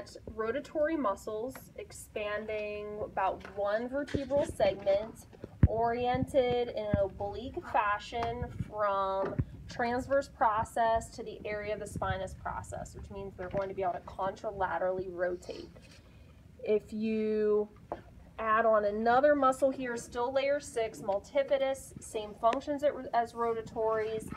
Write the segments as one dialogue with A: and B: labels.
A: at rotatory muscles expanding about one vertebral segment, oriented in an oblique fashion from transverse process to the area of the spinous process, which means they're going to be able to contralaterally rotate. If you add on another muscle here, still layer 6, multifidus, same functions as rotatories,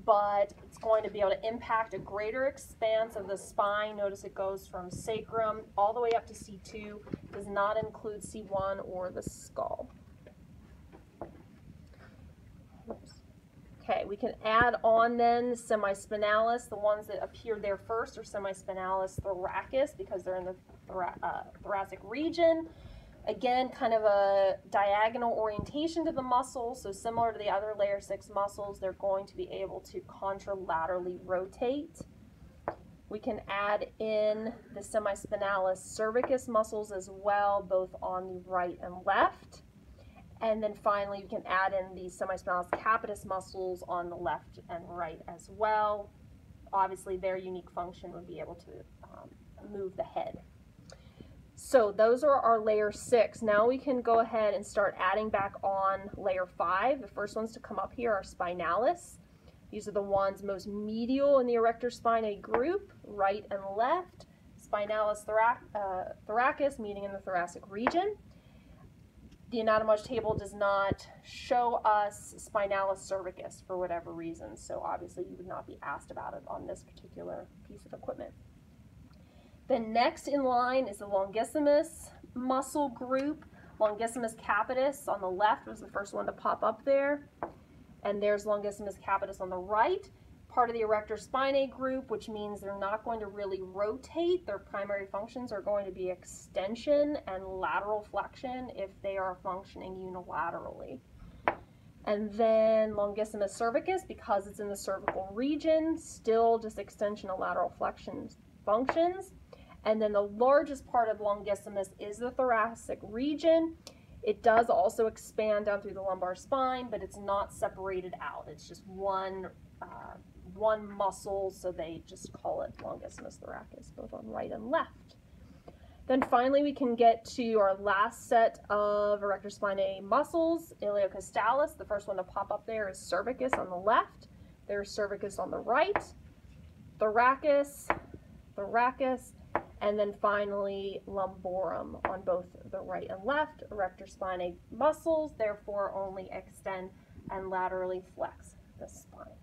A: but it's going to be able to impact a greater expanse of the spine. Notice it goes from sacrum all the way up to C2, does not include C1 or the skull. Oops. Okay, we can add on then semispinalis. The ones that appeared there first are semispinalis thoracus because they're in the thoracic region. Again, kind of a diagonal orientation to the muscle, so similar to the other layer 6 muscles, they're going to be able to contralaterally rotate. We can add in the semispinalis cervicus muscles as well, both on the right and left. And then finally, you can add in the semispinalis capitis muscles on the left and right as well. Obviously, their unique function would be able to move the head. So those are our layer 6. Now we can go ahead and start adding back on layer 5. The first ones to come up here are spinalis. These are the ones most medial in the erector spinae group, right and left. Spinalis thoracus, meaning in the thoracic region. The anatomage table does not show us spinalis cervicus for whatever reason, so obviously you would not be asked about it on this particular piece of equipment. Then next in line is the longissimus muscle group. Longissimus capitis on the left was the first one to pop up there. And there's longissimus capitis on the right, part of the erector spinae group, which means they're not going to really rotate. Their primary functions are going to be extension and lateral flexion if they are functioning unilaterally. And then longissimus cervicus, because it's in the cervical region, still just extension and lateral flexion functions. And then the largest part of longissimus is the thoracic region. It does also expand down through the lumbar spine, but it's not separated out. It's just one muscle, so they just call it longissimus thoracus, both on right and left. Then finally we can get to our last set of erector spinae muscles, iliocostalis. The first one to pop up there is cervicus on the left. There's cervicus on the right, thoracus, and then finally lumborum on both the right and left. Erector spinae muscles therefore only extend and laterally flex the spine.